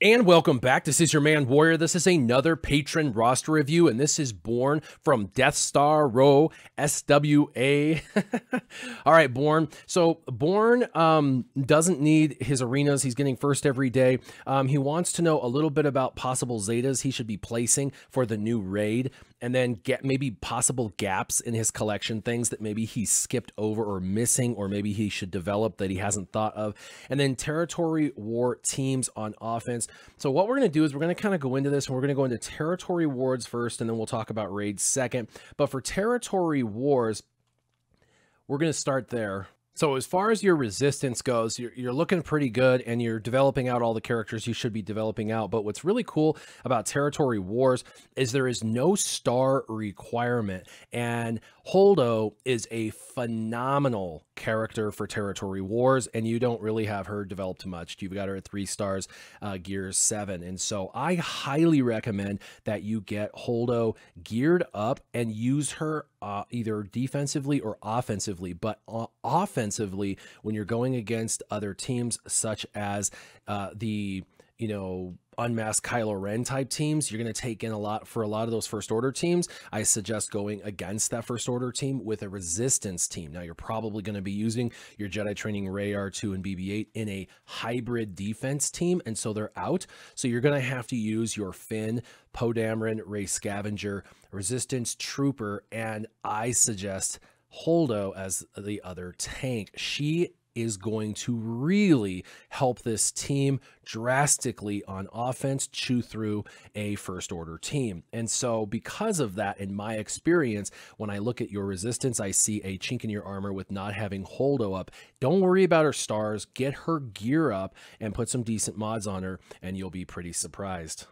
And welcome back. This is your man Warrior. This is another patron roster review, and this is Bourne from Death Star Row SWA. All right, Bourne. So Bourne doesn't need his arenas. He's getting first every day. He wants to know a little bit about possible Zetas he should be placing for the new raid, and then get maybe possible gaps in his collection, things that maybe he skipped over or missing, or maybe he should develop that he hasn't thought of. And then territory war teams on offense. So what we're going to do is we're going to kind of go into this, and we're going to go into territory wars first, and then we'll talk about raids second. But for territory wars, we're going to start there. So as far as your resistance goes, you're looking pretty good, and you're developing out all the characters you should be developing out. But what's really cool about territory wars is there is no star requirement, and Holdo is a phenomenal character for territory wars, and you don't really have her developed much. You've got her at 3 stars, gear 7. And so I highly recommend that you get Holdo geared up and use her either defensively or offensively. But offensively, when you're going against other teams such as unmasked Kylo Ren type teams, you're going to take in a lot for a lot of those first order teams. I suggest going against that first order team with a resistance team. Now you're probably going to be using your Jedi training Rey R2 and BB-8 in a hybrid defense team, and so they're out. So you're going to have to use your Finn, Poe Dameron, Rey Scavenger, resistance trooper, and I suggest Holdo as the other tank. She is going to really help this team drastically on offense, chew through a first order team. And so because of that, in my experience, when I look at your resistance, I see a chink in your armor with not having Holdo up. Don't worry about her stars, get her gear up and put some decent mods on her, and you'll be pretty surprised.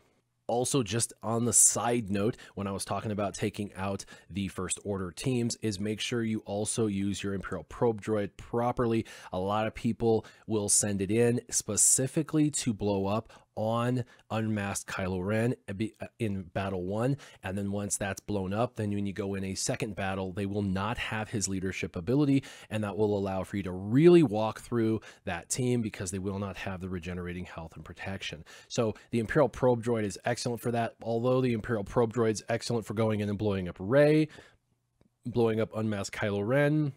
Also, just on the side note, when I was talking about taking out the first order teams, is make sure you also use your Imperial Probe Droid properly. A lot of people will send it in specifically to blow up on unmasked Kylo Ren in battle 1, and then once that's blown up, then when you go in a second battle, they will not have his leadership ability, and that will allow for you to really walk through that team because they will not have the regenerating health and protection. So the Imperial Probe Droid is excellent for that. Although the Imperial Probe Droid is excellent for going in and blowing up Rey, blowing up unmasked Kylo Ren,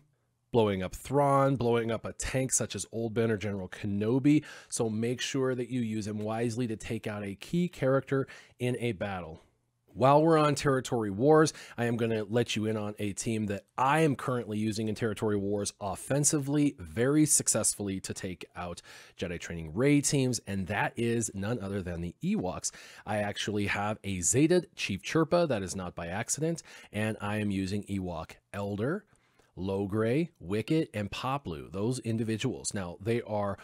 blowing up Thrawn, blowing up a tank such as Old Ben or General Kenobi. So make sure that you use him wisely to take out a key character in a battle. While we're on territory wars, I am going to let you in on a team that I am currently using in territory wars offensively very successfully to take out Jedi training Rey teams, and that is none other than the Ewoks. I actually have a Zeta Chief Chirpa, that is not by accident, and I am using Ewok Elder, Logray, Wicket, and Poplu, those individuals. Now, they are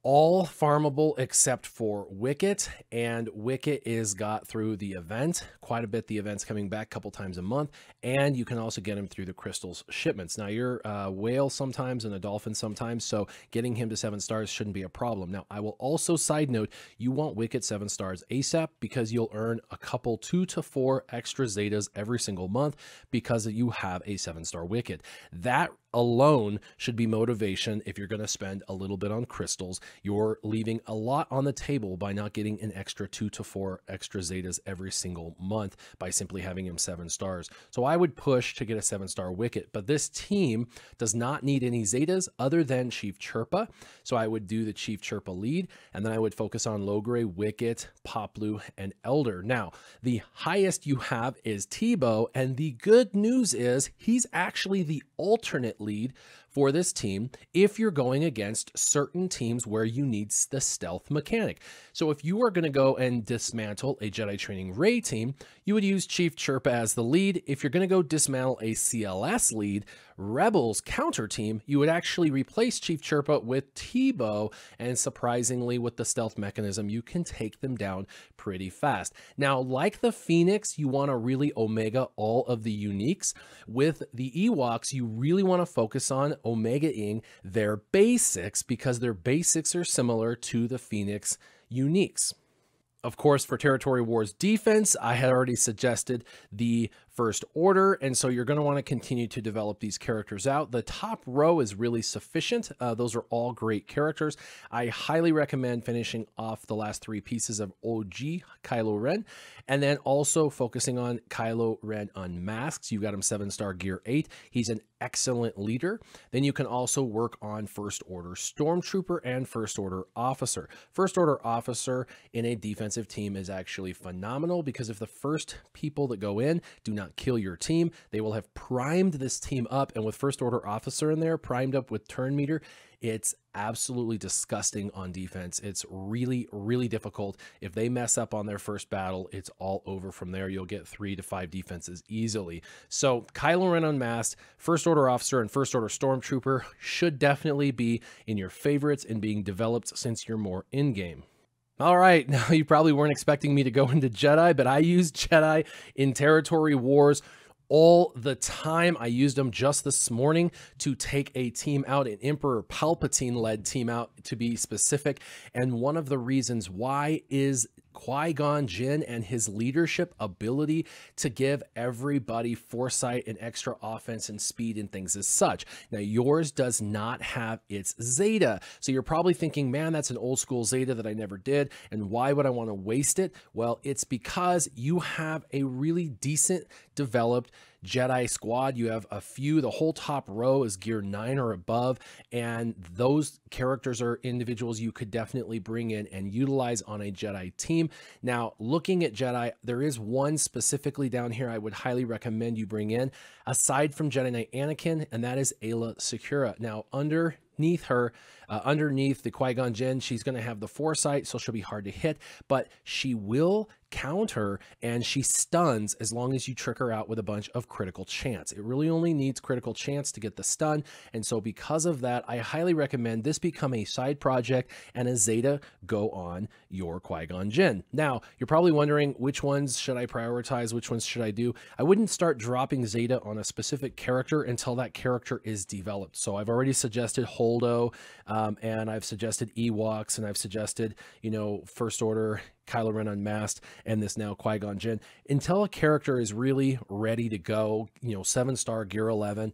all farmable except for Wicket, and Wicket is got through the event quite a bit. The event's coming back a couple times a month, and you can also get him through the crystals shipments. Now, you're a whale sometimes and a dolphin sometimes, so getting him to 7 stars shouldn't be a problem. Now, I will also side note, you want Wicket 7 stars ASAP because you'll earn a couple 2 to 4 extra Zetas every single month because you have a 7-star Wicket. That alone should be motivation. If you're going to spend a little bit on crystals, you're leaving a lot on the table by not getting an extra 2 to 4 extra Zetas every single month by simply having him 7 stars. So I would push to get a 7-star Wicket, but this team does not need any Zetas other than Chief Chirpa. So I would do the Chief Chirpa lead, and then I would focus on Logray, Wicket, Poplu, and Elder. Now, the highest you have is Tebow, and the good news is he's actually the alternate lead for this team if you're going against certain teams where you need the stealth mechanic. So if you are going to go and dismantle a Jedi training Rey team, you would use Chief Chirpa as the lead. If you're going to go dismantle a CLS lead, Rebels counter team, you would actually replace Chief Chirpa with Tebow, and surprisingly with the stealth mechanism, you can take them down pretty fast. Now, like the Phoenix, you want to really Omega all of the uniques. With the Ewoks, you really want to focus on Omega-ing their basics because their basics are similar to the Phoenix uniques. Of course, for Territory Wars defense, I had already suggested the First Order, and so you're going to want to continue to develop these characters out. The top row is really sufficient. Those are all great characters. I highly recommend finishing off the last 3 pieces of OG Kylo Ren, and then also focusing on Kylo Ren Unmasked. You got him 7-star gear 8. He's an excellent leader. Then you can also work on First Order Stormtrooper and First Order Officer. First Order Officer in a defensive team is actually phenomenal, because if the first people that go in do not kill your team, they will have primed this team up, and with First Order Officer in there primed up with turn meter, it's absolutely disgusting on defense. It's really, really difficult. If they mess up on their first battle, it's all over from there. You'll get 3 to 5 defenses easily. So Kylo Ren Unmasked, First Order Officer, and First Order Stormtrooper should definitely be in your favorites and being developed since you're more in-game. All right, now you probably weren't expecting me to go into Jedi, but I use Jedi in Territory Wars all the time. I used them just this morning to take a team out, an Emperor Palpatine led team out to be specific. And one of the reasons why is Qui-Gon Jinn and his leadership ability to give everybody foresight and extra offense and speed and things as such. Now, yours does not have its Zeta. So you're probably thinking, man, that's an old school Zeta that I never did, and why would I want to waste it? Well, it's because you have a really decent developed Jedi squad. You have a few, the whole top row is gear 9 or above, and those characters are individuals you could definitely bring in and utilize on a Jedi team. Now, looking at Jedi, there is one specifically down here I would highly recommend you bring in, aside from Jedi Knight Anakin, and that is Aayla Secura. Now, underneath her, underneath the Qui-Gon Jinn, she's going to have the foresight, so she'll be hard to hit, but she will counter and she stuns as long as you trick her out with a bunch of critical chance. It really only needs critical chance to get the stun, and so because of that, I highly recommend this become a side project and a Zeta go on your Qui-Gon Jinn. Now, you're probably wondering, which ones should I prioritize? Which ones should I do? I wouldn't start dropping Zeta on a specific character until that character is developed. So I've already suggested Holdo, and I've suggested Ewoks, and I've suggested, you know, First Order, Kylo Ren Unmasked, and this now Qui-Gon Jinn. Until a character is really ready to go, you know, 7-star gear 11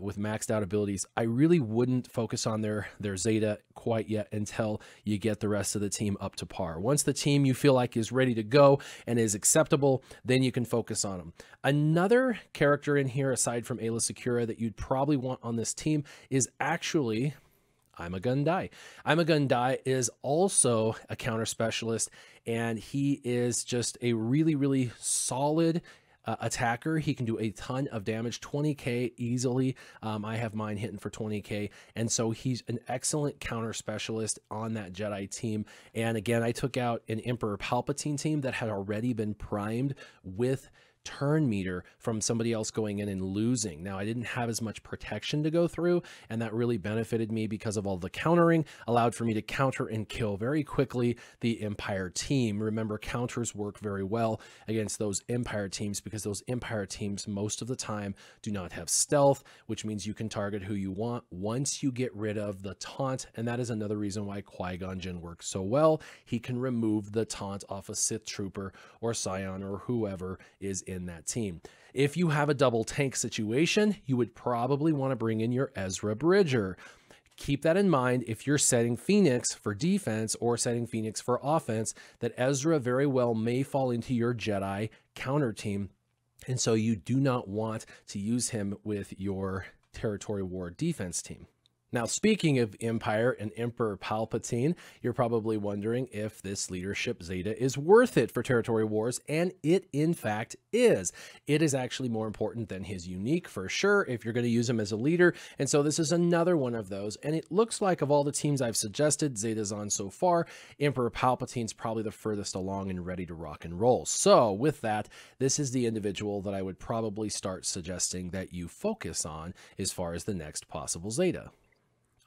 with maxed out abilities, I really wouldn't focus on their Zeta quite yet until you get the rest of the team up to par. Once the team you feel like is ready to go and is acceptable, then you can focus on them. Another character in here, aside from Aayla Secura, that you'd probably want on this team is actually I'm a Gun Die. I'm a Gun Die is also a counter specialist, and he is just a really, really solid attacker. He can do a ton of damage, 20k easily. I have mine hitting for 20k, and so he's an excellent counter specialist on that Jedi team. And again, I took out an Emperor Palpatine team that had already been primed with turn meter from somebody else going in and losing. Now, I didn't have as much protection to go through, and that really benefited me because of all the countering, allowed for me to counter and kill very quickly the Empire team. Remember, counters work very well against those Empire teams because those Empire teams most of the time do not have stealth, which means you can target who you want once you get rid of the taunt. And that is another reason why Qui-Gon Jinn works so well. He can remove the taunt off a Sith Trooper or Scion or whoever is in that team. If you have a double tank situation, you would probably want to bring in your Ezra Bridger. Keep that in mind if you're setting Phoenix for defense or setting Phoenix for offense, that Ezra very well may fall into your Jedi counter team, and so you do not want to use him with your Territory War defense team. Now, speaking of Empire and Emperor Palpatine, you're probably wondering if this leadership Zeta is worth it for Territory Wars, and it in fact is. It is actually more important than his unique for sure if you're going to use him as a leader, and so this is another one of those, and it looks like of all the teams I've suggested Zeta's on so far, Emperor Palpatine's probably the furthest along and ready to rock and roll. So with that, this is the individual that I would probably start suggesting that you focus on as far as the next possible Zeta.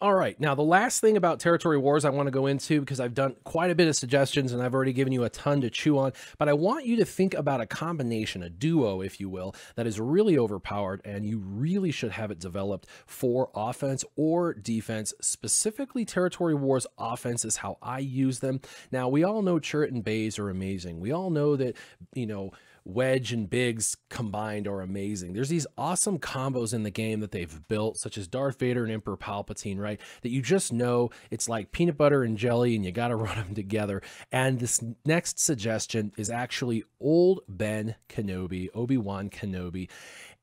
All right, now the last thing about Territory Wars I want to go into, because I've done quite a bit of suggestions and I've already given you a ton to chew on, but I want you to think about a combination, a duo, if you will, that is really overpowered, and you really should have it developed for offense or defense. Specifically, Territory Wars offense is how I use them. Now, we all know Chirrut and Baze are amazing. We all know that, you know, Wedge and Biggs combined are amazing. There's these awesome combos in the game that they've built, such as Darth Vader and Emperor Palpatine, right? That you just know it's like peanut butter and jelly and you got to run them together. And this next suggestion is actually Old Ben Kenobi, Obi-Wan Kenobi.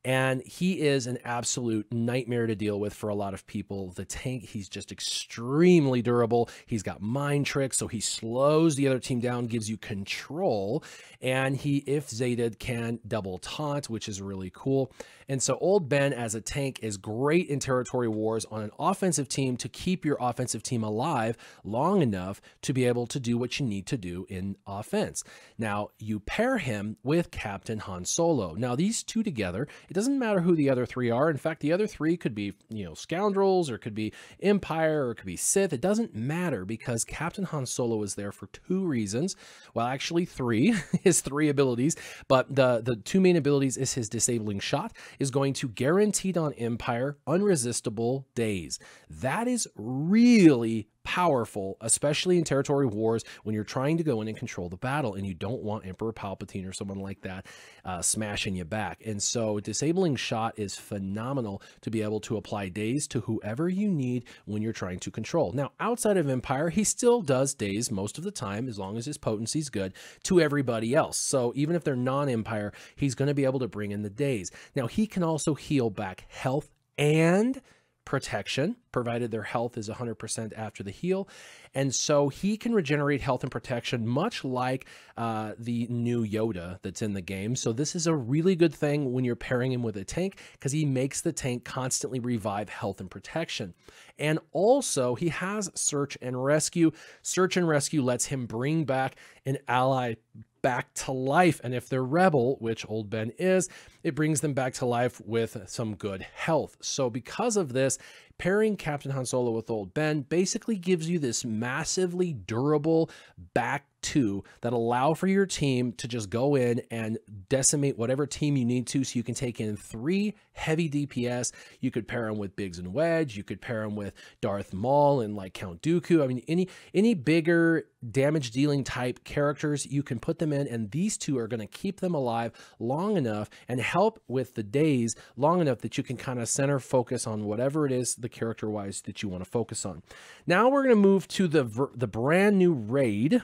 And he is an absolute nightmare to deal with for a lot of people. The tank, he's just extremely durable. He's got mind tricks, so he slows the other team down, gives you control, and he, if Zated, can double taunt, which is really cool. And so Old Ben as a tank is great in territory wars on an offensive team to keep your offensive team alive long enough to be able to do what you need to do in offense. Now, you pair him with Captain Han Solo. Now, these two together, it doesn't matter who the other three are. In fact, the other three could be, scoundrels, or it could be Empire, or it could be Sith. It doesn't matter, because Captain Han Solo is there for two reasons. Well, actually three, his three abilities, but the two main abilities is his disabling shot is going to guaranteed on Empire unresistible days. That is really powerful, especially in territory wars when you're trying to go in and control the battle and you don't want Emperor Palpatine or someone like that smashing you back. And so disabling shot is phenomenal to be able to apply daze to whoever you need when you're trying to control. Now, outside of Empire, he still does daze most of the time, as long as his potency is good, to everybody else. So even if they're non-Empire, he's going to be able to bring in the daze. Now, he can also heal back health and protection, provided their health is 100% after the heal. And so he can regenerate health and protection, much like the new Yoda that's in the game. So this is a really good thing when you're pairing him with a tank, because he makes the tank constantly revive health and protection. And also he has search and rescue. Search and rescue lets him bring back an ally back to life, and if they're rebel, which Old Ben is, it brings them back to life with some good health. So because of this, pairing Captain Han Solo with Old Ben basically gives you this massively durable back two that allow for your team to just go in and decimate whatever team you need to. So you can take in 3 heavy DPS. You could pair them with Biggs and Wedge. You could pair them with Darth Maul and like Count Dooku. I mean, any bigger damage dealing type characters, you can put them in, and these two are going to keep them alive long enough and help with the days long enough that you can kind of center focus on whatever it is the character wise that you want to focus on. Now we're going to move to the brand new raid.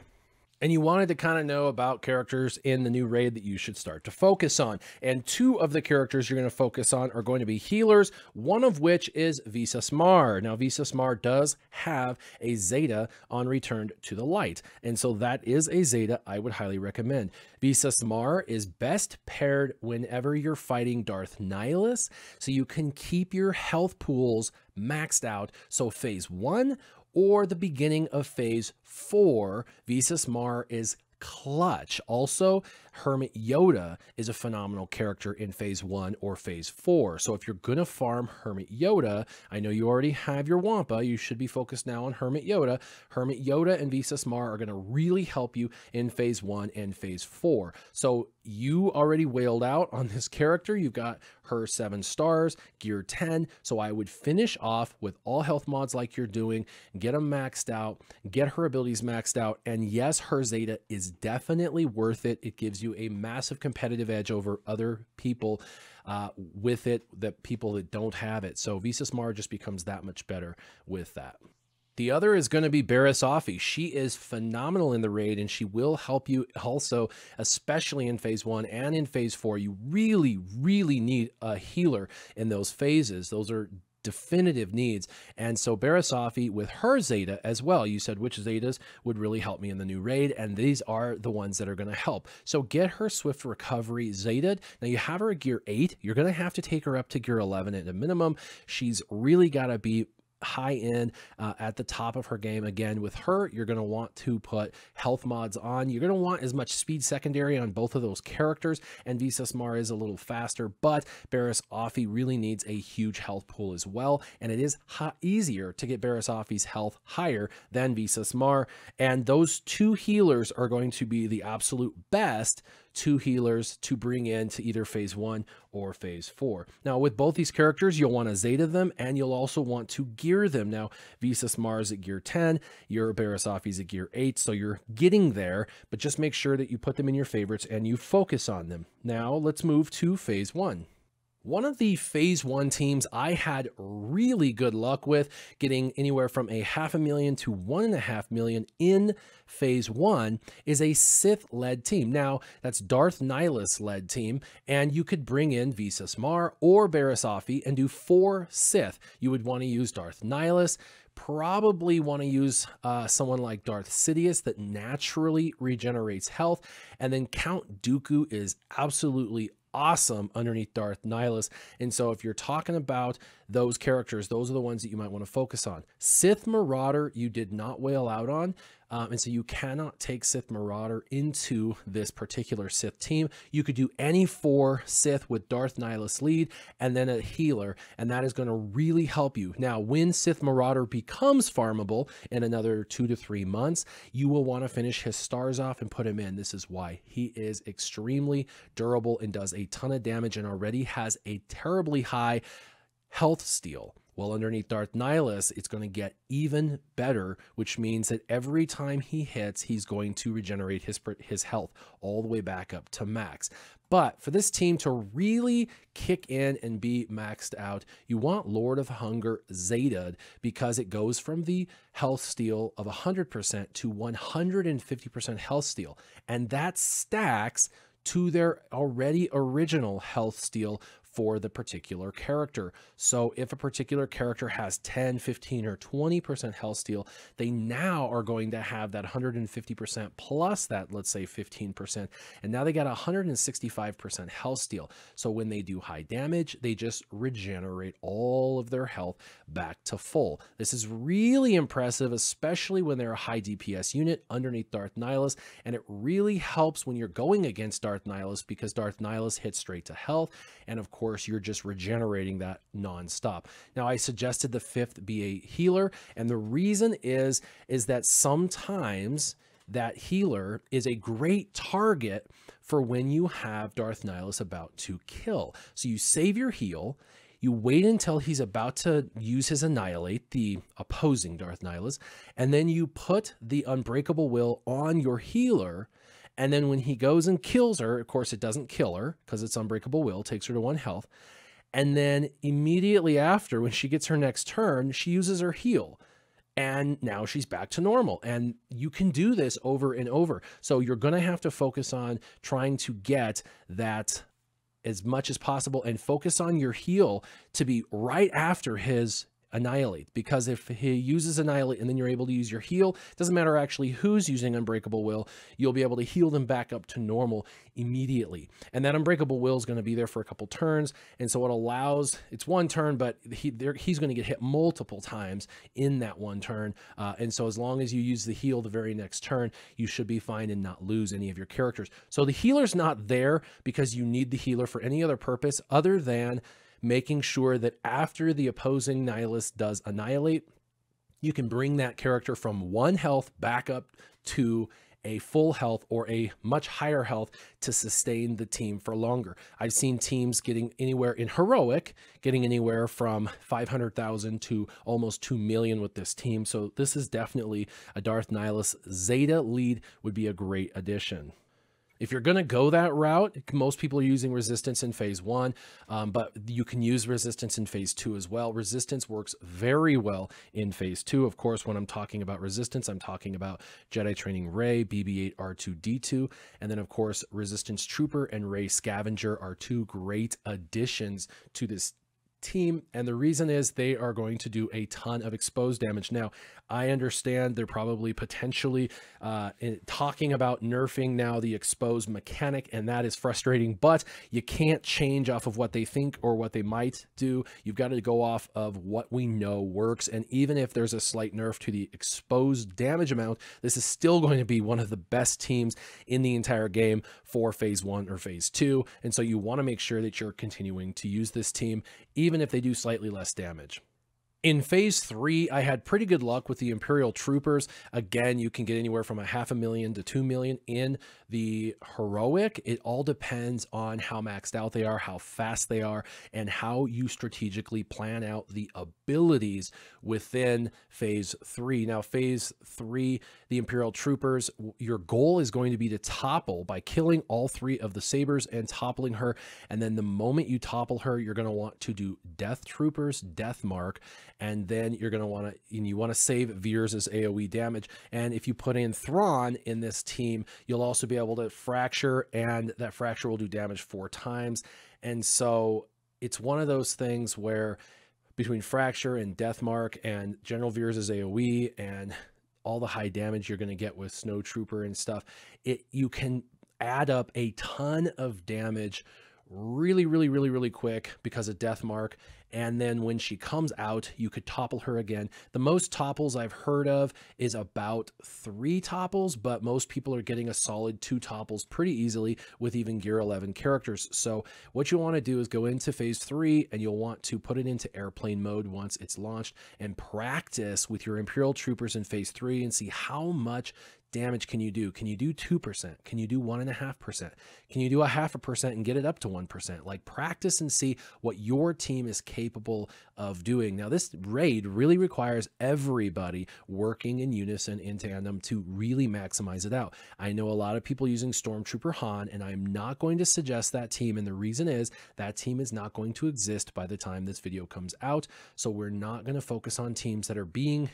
And you wanted to kind of know about characters in the new raid that you should start to focus on. And 2 of the characters you're going to focus on are going to be healers, one of which is Visas Marr. Now, Visas Marr does have a Zeta on Return to the Light. And so that is a Zeta I would highly recommend. Visas Marr is best paired whenever you're fighting Darth Nihilus, so you can keep your health pools maxed out. So phase 1 or the beginning of phase 4, Visas Marr is clutch. Also, Hermit Yoda is a phenomenal character in phase 1 or phase 4. So if you're going to farm Hermit Yoda, I know you already have your Wampa, you should be focused now on Hermit Yoda. Hermit Yoda and Visas Marr are going to really help you in phase 1 and phase 4. So you already wailed out on this character. You've got her 7 stars, gear 10. So I would finish off with all health mods like you're doing, get them maxed out, get her abilities maxed out. And yes, her Zeta is definitely worth it. It gives you a massive competitive edge over other people with it, that people that don't have it. So Visas Marr just becomes that much better with that. The other is going to be Barriss Offee. She is phenomenal in the raid, and she will help you also, especially in phase 1 and in phase 4. You really, really need a healer in those phases. Those are definitive needs. And so Barriss Offee with her Zeta as well. You said which Zetas would really help me in the new raid, and these are the ones that are going to help. So get her Swift Recovery Zeta. Now you have her at gear 8. You're going to have to take her up to gear 11 at a minimum. She's really got to be high end at the top of her game. Again, with her, you're going to want to put health mods on. You're going to want as much speed secondary on both of those characters, and Visas Marr is a little faster, but Barriss Offee really needs a huge health pool as well, and it is easier to get Barriss Offee's health higher than Visas Marr, and those 2 healers are going to be the absolute best 2 healers to bring in to either phase 1 or phase 4. Now, with both these characters, you'll want to Zeta them, and you'll also want to gear them. Now, Visas Mars at gear 10, your Barasafi's at gear 8, so you're getting there, but just make sure that you put them in your favorites and you focus on them. Now, let's move to phase 1. One of the phase 1 teams I had really good luck with, getting anywhere from a $500,000 to $1.5 million in phase 1, is a Sith-led team. Now, that's Darth Nihilus-led team, and you could bring in Visas Mar or Barasafi and do 4 Sith. You would want to use Darth Nihilus, probably want to use someone like Darth Sidious that naturally regenerates health, and then Count Dooku is absolutely awesome underneath Darth Nihilus. And so if you're talking about those characters, those are the ones that you might want to focus on. Sith Marauder, you did not whale out on. And so you cannot take Sith Marauder into this particular Sith team. You could do any 4 Sith with Darth Nihilus lead and then a healer, and that is going to really help you. Now, when Sith Marauder becomes farmable in another 2 to 3 months, you will want to finish his stars off and put him in. This is why he is extremely durable and does a ton of damage and already has a terribly high health steal. Well, underneath Darth Nihilus, it's going to get even better, which means that every time he hits, he's going to regenerate his health all the way back up to max. But for this team to really kick in and be maxed out, you want Lord of Hunger Zetaed, because it goes from the health steal of 100% to 150% health steal. And that stacks to their already original health steal for the particular character. So if a particular character has 10, 15, or 20% health steal, they now are going to have that 150% plus that, let's say 15%. And now they got 165% health steal. So when they do high damage, they just regenerate all of their health back to full. This is really impressive, especially when they're a high DPS unit underneath Darth Nihilus. And it really helps when you're going against Darth Nihilus, because Darth Nihilus hits straight to health. And of course, you're just regenerating that nonstop. Now, I suggested the 5th be a healer, and the reason is that sometimes that healer is a great target for when you have Darth Nihilus about to kill. So you save your heal, you wait until he's about to use his Annihilate, the opposing Darth Nihilus, and then you put the Unbreakable Will on your healer. And then when he goes and kills her, of course, it doesn't kill her because it's Unbreakable Will, takes her to 1 health. And then immediately after, when she gets her next turn, she uses her heal. And now she's back to normal. And you can do this over and over. So you're going to have to focus on trying to get that as much as possible and focus on your heal to be right after his Annihilate, because if he uses Annihilate and then you're able to use your heal, it doesn't matter actually who's using Unbreakable Will, you'll be able to heal them back up to normal immediately. And that Unbreakable Will is going to be there for a couple turns, and so it allows, it's 1 turn, but he's going to get hit multiple times in that 1 turn, and so as long as you use the heal the very next turn, you should be fine and not lose any of your characters. So the healer's not there because you need the healer for any other purpose other than making sure that after the opposing Nihilus does Annihilate, you can bring that character from 1 health back up to a full health or a much higher health to sustain the team for longer. I've seen teams getting anywhere in Heroic, getting anywhere from 500,000 to almost 2 million with this team. So this is definitely a Darth Nihilus Zeta lead would be a great addition. If you're going to go that route, most people are using resistance in phase 1, but you can use resistance in phase 2 as well. Resistance works very well in phase 2. Of course, when I'm talking about resistance, I'm talking about Jedi Training Rey, BB-8 R2-D2, and then of course, Resistance Trooper and Rey Scavenger are 2 great additions to this team, and the reason is they are going to do a ton of exposed damage. Now, I understand they're probably potentially talking about nerfing now the exposed mechanic, and that is frustrating, but you can't change off of what they think or what they might do. You've got to go off of what we know works, and even if there's a slight nerf to the exposed damage amount, this is still going to be one of the best teams in the entire game for phase 1 or phase 2, and so you want to make sure that you're continuing to use this team even if they do slightly less damage. In phase 3, I had pretty good luck with the Imperial Troopers. Again, you can get anywhere from 500,000 to 2 million in the heroic. It all depends on how maxed out they are, how fast they are, and how you strategically plan out the abilities within phase 3. Now, phase 3, the Imperial Troopers, your goal is going to be to topple by killing all 3 of the sabers and toppling her. And then the moment you topple her, you're going to want to do Death Troopers, Death Mark, and then you're going to want to, and you want to save Veers' AoE damage. And if you put in Thrawn in this team, you'll also be able to fracture, and that fracture will do damage 4 times. And so it's one of those things where between fracture and Death Mark and General Veers' AoE and all the high damage you're going to get with Snow Trooper and stuff, you can add up a ton of damage really quick because of Death Mark. And then when she comes out, you could topple her again. The most topples I've heard of is about 3 topples, but most people are getting a solid 2 topples pretty easily with even Gear 11 characters. So what you want to do is go into phase 3, and you'll want to put it into airplane mode once it's launched and practice with your Imperial Troopers in phase 3 and see how much damage can you do. Can you do 2%? Can you do 1.5%? Can you do 0.5% and get it up to 1%? Like, practice and see what your team is capable of doing. Now, this raid really requires everybody working in unison in tandem to really maximize it out. I know a lot of people using Stormtrooper Han, and I'm not going to suggest that team. And the reason is that team is not going to exist by the time this video comes out. So we're not going to focus on teams that are being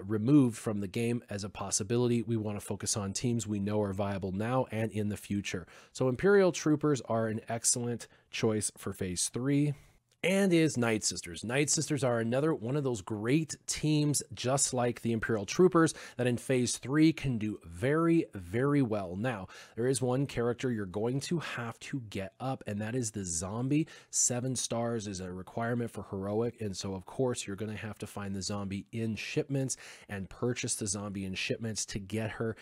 removed from the game as a possibility. We want to focus on teams we know are viable now and in the future. So Imperial Troopers are an excellent choice for phase 3. And is Nightsisters. Nightsisters are another one of those great teams, just like the Imperial Troopers, that in phase 3 can do very well. Now, there is one character you're going to have to get up, and that is the zombie. 7 stars is a requirement for heroic, and so of course you're going to have to find the zombie in shipments and purchase the zombie in shipments to get her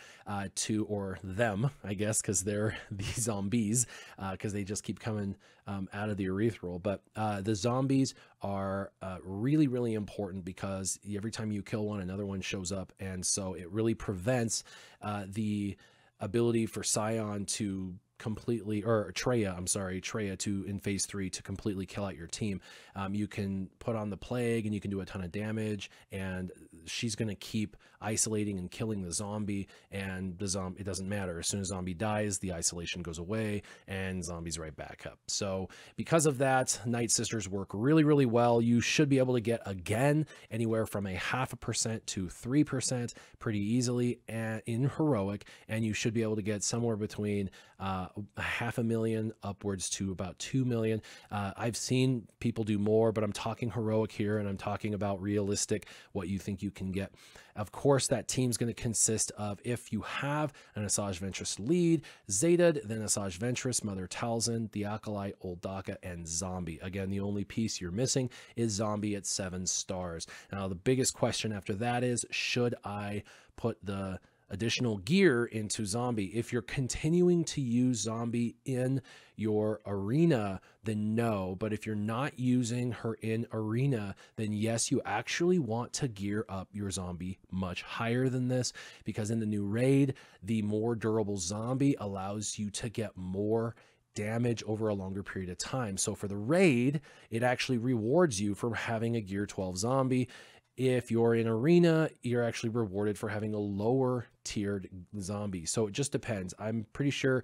to, or them, I guess, because they're the zombies, because they just keep coming out of the urethral. But the zombies are really important, because every time you kill one, another one shows up, and so it really prevents the ability for Scion to completely, or Traya to, in phase 3, to completely kill out your team. You can put on the plague and you can do a ton of damage, and she's going to keep isolating and killing the zombie, and the zombie, it doesn't matter. As soon as zombie dies, the isolation goes away and zombies right back up. So because of that, Nightsisters work really well. You should be able to get, again, anywhere from 0.5% to 3% pretty easily in heroic, and you should be able to get somewhere between 500,000 upwards to about 2 million. I've seen people do more, but I'm talking heroic here, and I'm talking about realistic, what you think you can get. Of course, that team's going to consist of, if you have an Asajj Ventress lead, Zaytid, then Asajj Ventress, Mother Talzin, the Acolyte, Old Daka, and Zombie. Again, the only piece you're missing is Zombie at 7 stars. Now, the biggest question after that is, should I put the additional gear into Zombie? If you're continuing to use Zombie in your arena, then no. But if you're not using her in arena, then yes, you actually want to gear up your Zombie much higher than this, because in the new raid, the more durable Zombie allows you to get more damage over a longer period of time. So for the raid, it actually rewards you for having a gear 12 Zombie. If you're in arena, you're actually rewarded for having a lower tiered zombie. So it just depends. I'm pretty sure,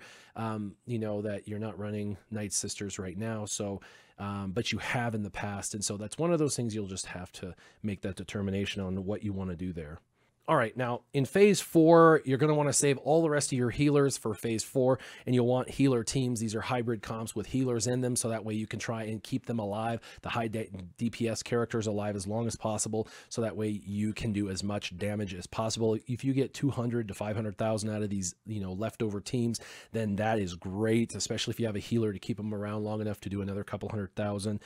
you know, that you're not running Nightsisters right now. So, but you have in the past. And so that's one of those things you'll just have to make that determination on what you want to do there. All right, now in phase 4, you're going to want to save all the rest of your healers for phase 4, and you'll want healer teams. These are hybrid comps with healers in them, so that way you can try and keep them alive, the high DPS characters alive as long as possible, so that way you can do as much damage as possible. If you get 200 to 500,000 out of these, you know, leftover teams, then that is great, especially if you have a healer to keep them around long enough to do another couple 100,000.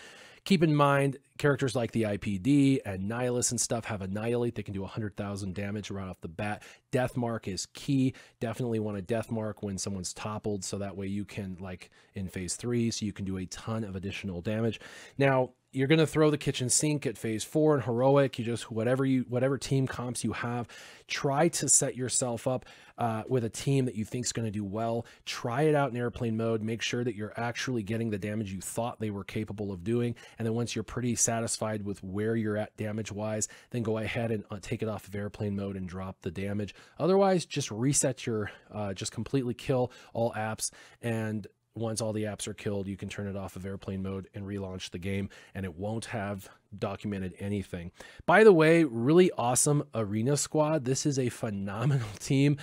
Keep in mind, characters like the IPD and Nihilus and stuff have Annihilate. They can do 100,000 damage right off the bat. Death Mark is key. Definitely want a Death Mark when someone's toppled, so that way you can, like in phase 3, so you can do a ton of additional damage. Now, you're going to throw the kitchen sink at phase 4 and heroic. You just, whatever team comps you have, try to set yourself up with a team that you think is going to do well. Try it out in airplane mode. Make sure that you're actually getting the damage you thought they were capable of doing. And then once you're pretty satisfied with where you're at damage wise, then go ahead and take it off of airplane mode and drop the damage. Otherwise, just reset your, just completely kill all apps, and once all the apps are killed, you can turn it off of airplane mode and relaunch the game, and it won't have documented anything. By the way, really awesome arena squad. This is a phenomenal team.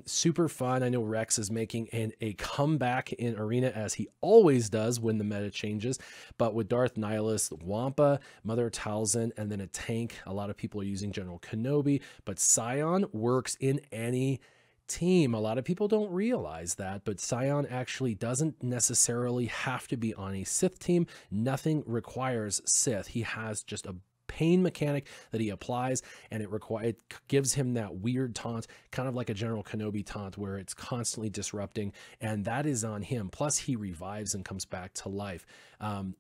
Super fun. I know Rex is making a comeback in arena, as he always does when the meta changes, but with Darth Nihilus, Wampa, Mother Talzin, and then a tank. A lot of people are using General Kenobi, but Scion works in any team. A lot of people don't realize that, but Scion actually doesn't necessarily have to be on a Sith team. Nothing requires Sith. He has just a pain mechanic that he applies, and it gives him that weird taunt, kind of like a General Kenobi taunt, where it's constantly disrupting, and that is on him. Plus he revives and comes back to life.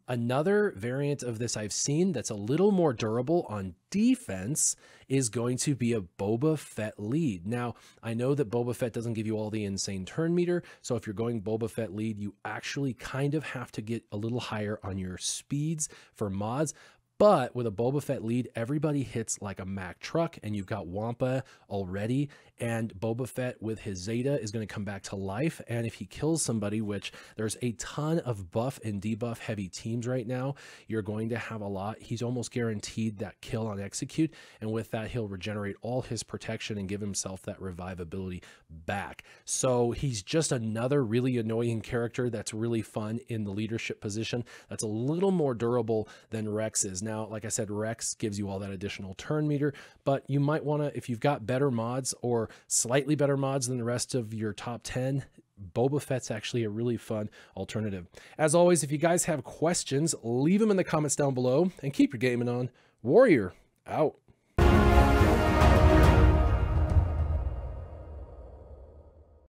Another variant of this I've seen that's a little more durable on defense is going to be a Boba Fett lead. Now, I know that Boba Fett doesn't give you all the insane turn meter, so if you're going Boba Fett lead, you actually kind of have to get a little higher on your speeds for mods. But with a Boba Fett lead, everybody hits like a Mack truck, and you've got Wampa already, and Boba Fett with his Zeta is going to come back to life. And if he kills somebody, which there's a ton of buff and debuff heavy teams right now, you're going to have a lot. He's almost guaranteed that kill on execute, and with that, he'll regenerate all his protection and give himself that revive ability back. So he's just another really annoying character that's really fun in the leadership position. That's a little more durable than Rex is. Now, like I said, Rex gives you all that additional turn meter, but you might want to, if you've got better mods or slightly better mods than the rest of your top 10, Boba Fett's actually a really fun alternative. As always, if you guys have questions, leave them in the comments down below, and keep your gaming on. Warrior out.